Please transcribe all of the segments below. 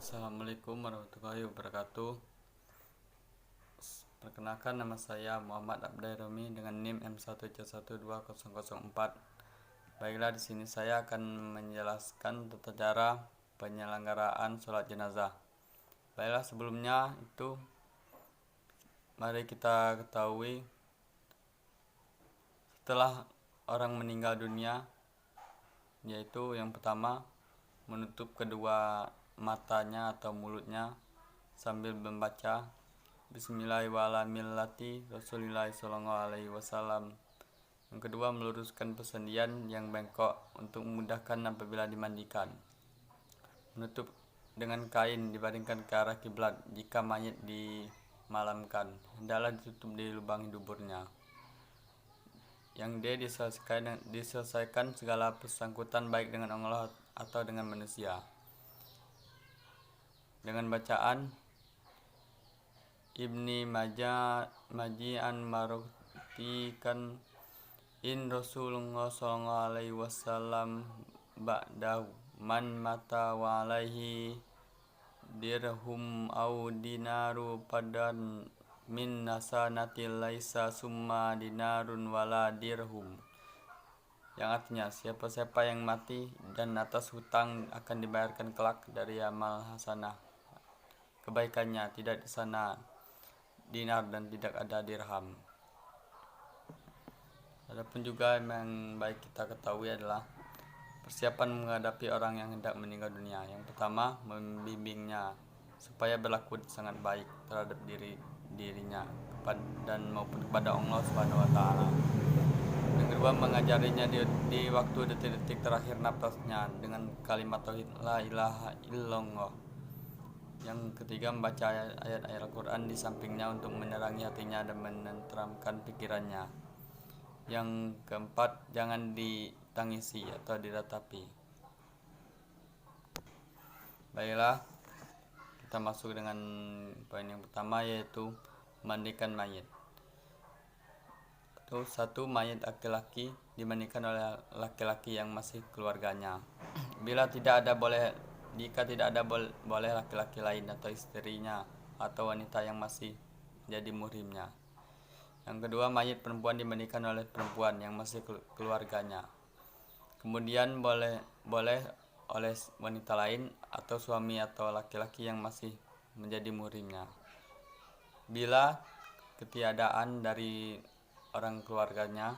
Assalamualaikum warahmatullahi wabarakatuh. Perkenalkan, nama saya Muhammad Abdai Romi dengan NIM M1C12004. Baiklah, di sini saya akan menjelaskan tata cara penyelenggaraan sholat jenazah. Baiklah, sebelumnya itu mari kita ketahui setelah orang meninggal dunia, yaitu yang pertama menutup kedua matanya atau mulutnya sambil membaca Bismillahirrahmanirrahim Rasulullah SAW. Yang kedua, meluruskan persendian yang bengkok untuk memudahkan apabila dimandikan. Menutup dengan kain dibandingkan ke arah kiblat. Jika mayit dimalamkan, hendaklah ditutup di lubang duburnya. Yang D, diselesaikan segala persangkutan baik dengan Allah atau dengan manusia dengan bacaan Ibni Maji'an marutikan in Rasulullah SAW ba'dahu man mata wa alaihi dirhum au dinaru padan min nasanatil laisa summa dinarun wala dirhum, yang artinya siapa-siapa yang mati dan atas hutang akan dibayarkan kelak dari amal hasanah kebaikannya, tidak di sana dinar dan tidak ada dirham. Adapun juga yang baik kita ketahui adalah persiapan menghadapi orang yang hendak meninggal dunia. Yang pertama, membimbingnya supaya berlaku sangat baik terhadap dirinya dan maupun kepada Allah Subhanahu wa taala. Yang kedua, mengajarinya di waktu detik-detik terakhir nafasnya dengan kalimat tauhid la ilaha illallah. Yang ketiga, membaca ayat-ayat Al-Quran di sampingnya untuk menerangi hatinya dan menenteramkan pikirannya. Yang keempat, jangan ditangisi atau diratapi. Baiklah, kita masuk dengan poin yang pertama, yaitu memandikan mayit. Satu, mayit laki-laki dimandikan oleh laki-laki yang masih keluarganya. Jika tidak ada boleh laki-laki lain atau istrinya atau wanita yang masih jadi muhrimnya. Yang kedua, mayit perempuan dimandikan oleh perempuan yang masih keluarganya. Kemudian boleh oleh wanita lain atau suami atau laki-laki yang masih menjadi muhrimnya. Bila ketiadaan dari orang keluarganya,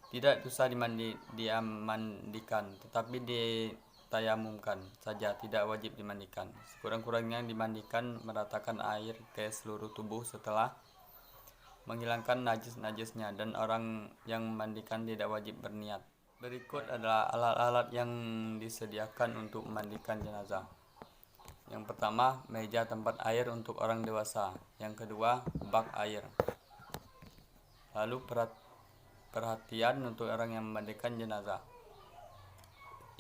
tidak usah dimandikan, tetapi ditayamumkan saja, tidak wajib dimandikan. Sekurang-kurangnya dimandikan meratakan air ke seluruh tubuh setelah menghilangkan najis-najisnya, dan orang yang memandikan tidak wajib berniat. Berikut adalah alat-alat yang disediakan untuk memandikan jenazah. Yang pertama, meja tempat air untuk orang dewasa. Yang kedua, bak air. Lalu perhatian untuk orang yang memandikan jenazah.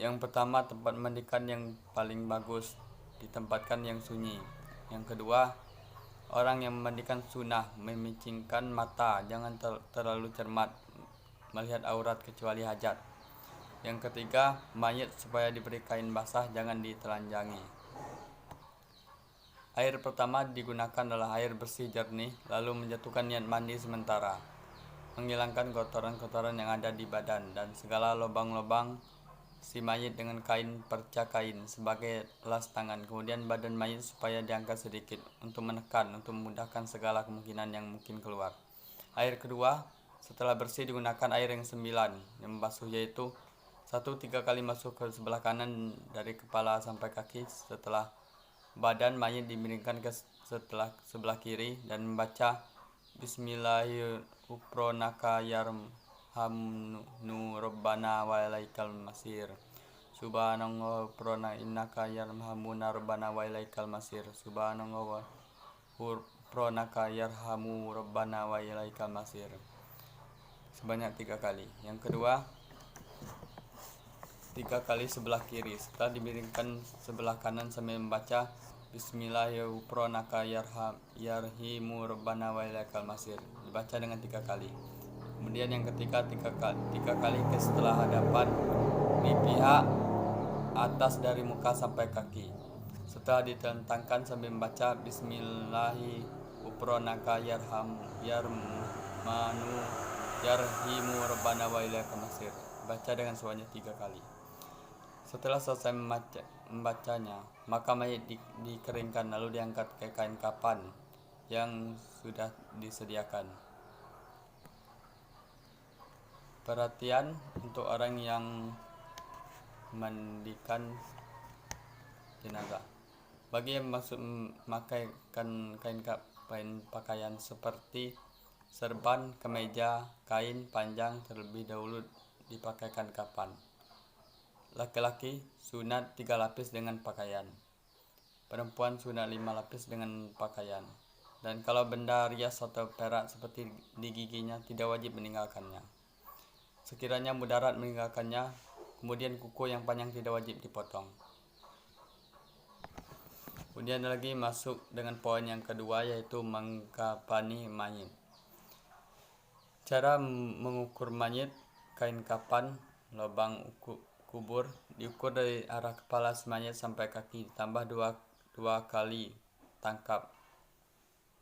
Yang pertama, tempat memandikan yang paling bagus ditempatkan yang sunyi. Yang kedua, orang yang memandikan sunnah memicingkan mata, jangan terlalu cermat melihat aurat kecuali hajat. Yang ketiga, mayit supaya diberi kain basah, jangan ditelanjangi. Air pertama digunakan adalah air bersih jernih, lalu menjatuhkan niat mandi sementara, menghilangkan kotoran-kotoran yang ada di badan dan segala lubang-lubang si mayit dengan kain perca kain sebagai las tangan. Kemudian badan mayit supaya diangkat sedikit untuk menekan, untuk memudahkan segala kemungkinan yang mungkin keluar. Air kedua setelah bersih digunakan air yang 9 yang membasuh, yaitu 1, 3 kali masuk ke sebelah kanan dari kepala sampai kaki. Setelah badan mayit dimiringkan ke sebelah kiri dan membaca Bismillahirrahmanirrahim Rabbana wa ilaikal masir. Subhanallah prona innaka yarhamuna Rabbana wa ilaikal masir. Subhanallah pronaka yarhamu Rabbana wa ilaikal masir. Sebanyak 3 kali. Yang kedua, 3 kali sebelah kiri setelah dimiringkan sebelah kanan sambil membaca Bismillahirrahmanirrahim yarhimu Rabbana wa ilaikal masir, dibaca dengan 3 kali. Kemudian yang ketiga, 3 kali ke setelah hadapan di pihak atas dari muka sampai kaki. setelah ditentangkan sambil membaca Bismillahi upronaka yarmanu yarhimu rabbana wa ilaikal masir. Baca dengan sebanyak 3 kali. Setelah selesai membacanya, maka mayit dikeringkan lalu diangkat ke kain kafan yang sudah disediakan. Perhatian untuk orang yang mandikan jenazah. Bagi yang maksud memakaikan kain pakaian seperti serban, kemeja, kain panjang terlebih dahulu dipakaikan kafan. Laki-laki sunat 3 lapis dengan pakaian. Perempuan sunat 5 lapis dengan pakaian. Dan kalau benda rias atau perak seperti di giginya tidak wajib meninggalkannya. Sekiranya mudarat meninggalkannya, kemudian kuku yang panjang tidak wajib dipotong. Kemudian lagi masuk dengan poin yang kedua, yaitu mengkafani mayit. Cara mengukur mayit, kain kafan lubang kubur diukur dari arah kepala mayit sampai kaki, tambah dua kali tangkap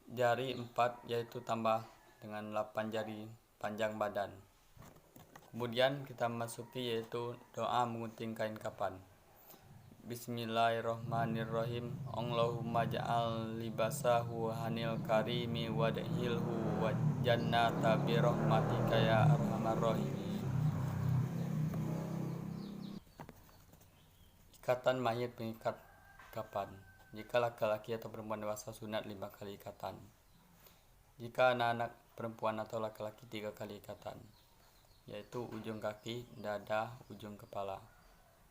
jari 4, yaitu tambah dengan 8 jari panjang badan. Kemudian kita masuki yaitu doa mengunting kain kafan. Bismillahirrahmanirrahim. Allahumma ja'al libasahu hanil karimi wadhilhu wa jannata bi rahmatika ya arhamar rahimin. Ikatan mayit mengikat kafan. Jika laki-laki atau perempuan dewasa sunat 5 kali ikatan. Jika anak-anak perempuan atau laki-laki 3 kali ikatan, yaitu ujung kaki, dada, ujung kepala.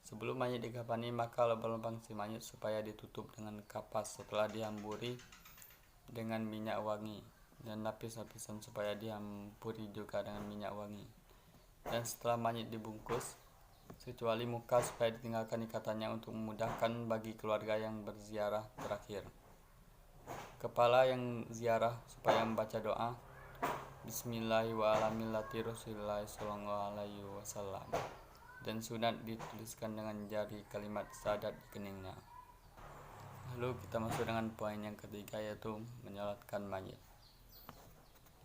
Sebelum mayit dikafani, maka lubang-lubang si mayit supaya ditutup dengan kapas setelah dihamburi dengan minyak wangi, dan lapis-lapisan supaya dihampuri juga dengan minyak wangi. Dan setelah mayit dibungkus, kecuali muka supaya ditinggalkan ikatannya untuk memudahkan bagi keluarga yang berziarah terakhir. Kepala yang ziarah supaya membaca doa Bismillahirrahmanirrahim dan sunat dituliskan dengan jari kalimat syahadat di keningnya. Lalu kita masuk dengan poin yang ketiga, yaitu menyolatkan mayit.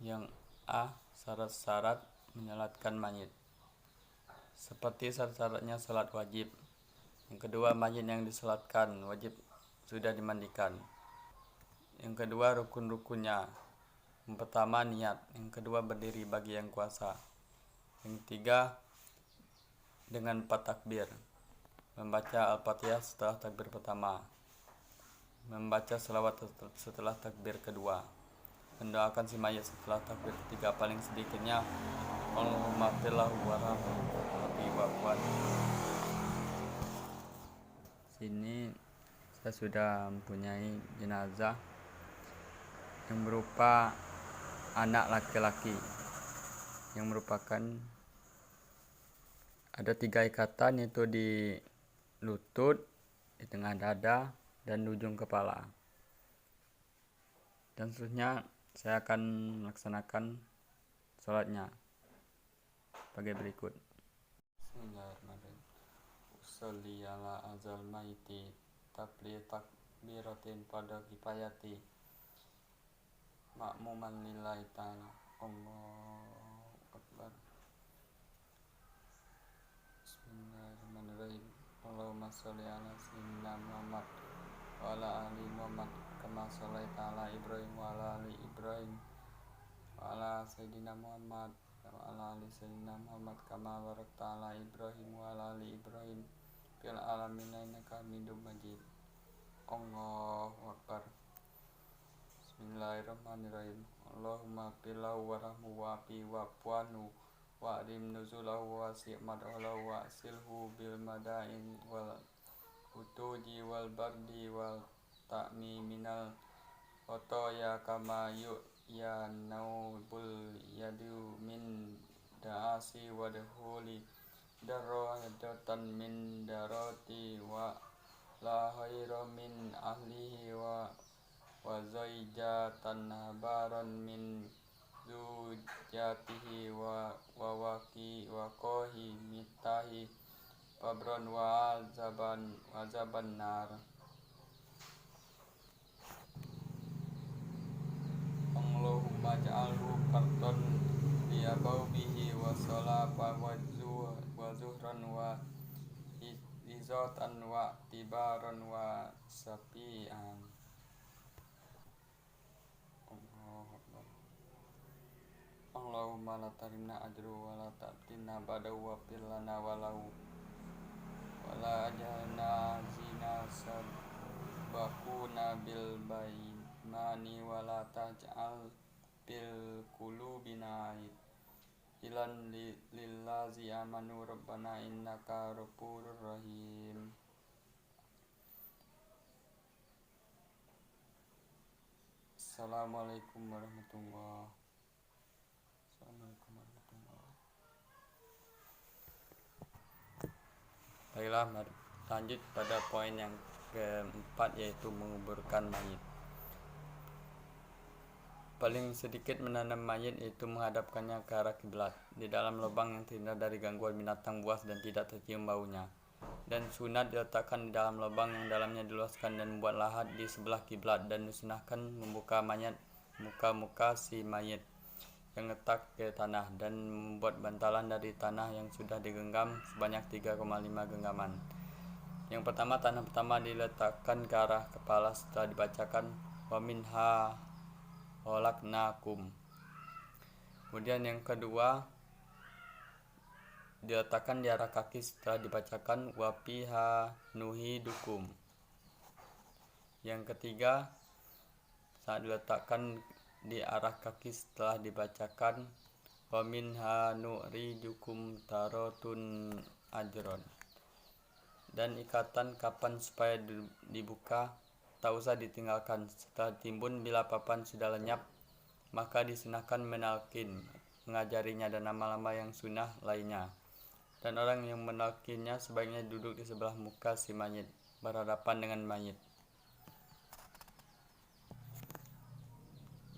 Yang A, syarat-syarat menyolatkan mayit. Seperti syarat-syaratnya salat wajib. Yang kedua, mayit yang disolatkan wajib sudah dimandikan. Yang kedua, rukun-rukunnya. Yang pertama, niat. Yang kedua, berdiri bagi yang kuasa. Yang tiga, dengan 4 takbir. Membaca Al-Fatihah setelah takbir pertama. Membaca selawat setelah takbir kedua. Mendoakan si mayit setelah takbir ketiga, paling sedikitnya Allahumma fillahu warhamhu wabi'wafwan. Sini saya sudah mempunyai jenazah yang berupa anak laki-laki, yang merupakan ada 3 ikatan, yaitu di lutut, di tengah dada, dan di ujung kepala. Dan seterusnya saya akan melaksanakan sholatnya sebagai berikut. Bismillahirrahmanirrahim. Usolli ala azal maiti tabli takbiratin pada kifayati makmuman lillahi ta'ala. Allahu akbar. Bismillahirrahmanirrahim. Allahumma sholli ala sayyidina Muhammad wa ala ali Muhammad kama shallaita ala Ibrahim wa ala ali Ibrahim wa ala sayyidina Muhammad wa ala ali sayyidina Muhammad kama barakta ala Ibrahim wa ala ali Ibrahim fil alamin innaka Hamidum Majid. Allahu akbar. Bismillahirrahmanirrahim. Allahumma pillahu warahmu wa'fi wa'fuanu wa'rim nuzulahu wasi' mad'alahu wa'silhu bil madain wal utuji wal bardi wal ta'mi minal khotoya kama ya naubul yadu min da'asi wa dahuli darrohadatan min daroti wa la khaira min ahlihi wa zaijatan habaran min zujatihi wa waki wa kohi mitahi pabron wa azaban nar. Allahumma ja'alhu fardon liyabau bihi wa salafa wa zuhran wa izatan wa tibaran wa safi'an. Allahumma la tarimna ajru wa la ta'tinna ba'dahu wa fir lana walau wa la ajalna zina sabakuna bil baimani wa la taj'al bil qulubina ilan lillazi amanu rabbana innaka ghafurur rahim. Assalamualaikum warahmatullahi Baiklah, lanjut pada poin yang keempat, yaitu menguburkan mayit. Paling sedikit menanam mayit yaitu menghadapkannya ke arah kiblat, di dalam lubang yang terhindar dari gangguan binatang buas dan tidak tercium baunya. Dan sunat diletakkan di dalam lubang yang dalamnya diluaskan dan membuat lahat di sebelah kiblat, dan disunahkan membuka mayat muka si mayit yang letak ke tanah dan membuat bantalan dari tanah yang sudah digenggam sebanyak 3,5 genggaman. Yang pertama, tanah pertama diletakkan ke arah kepala setelah dibacakan wa minha khalaqnakum. Kemudian yang kedua diletakkan di arah kaki setelah dibacakan wa fiha nuhidukum. Yang ketiga, saat diletakkan di arah kaki setelah dibacakan wa minha nu'rijukum taratun ajron. Dan ikatan kapan supaya dibuka tak usah ditinggalkan. Setelah timbun, bila papan sudah lenyap, maka disunahkan menalkin, mengajarinya, dan nama-nama yang sunnah lainnya. Dan orang yang menalkinnya sebaiknya duduk di sebelah muka si mayit, berhadapan dengan mayit.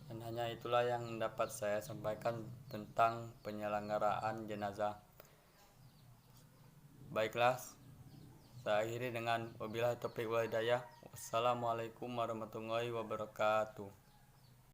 Dan hanya itulah yang dapat saya sampaikan tentang penyelenggaraan jenazah. Baiklah, saya akhiri dengan wabillahi taufiq wal hidayah. Wassalamualaikum warahmatullahi wabarakatuh.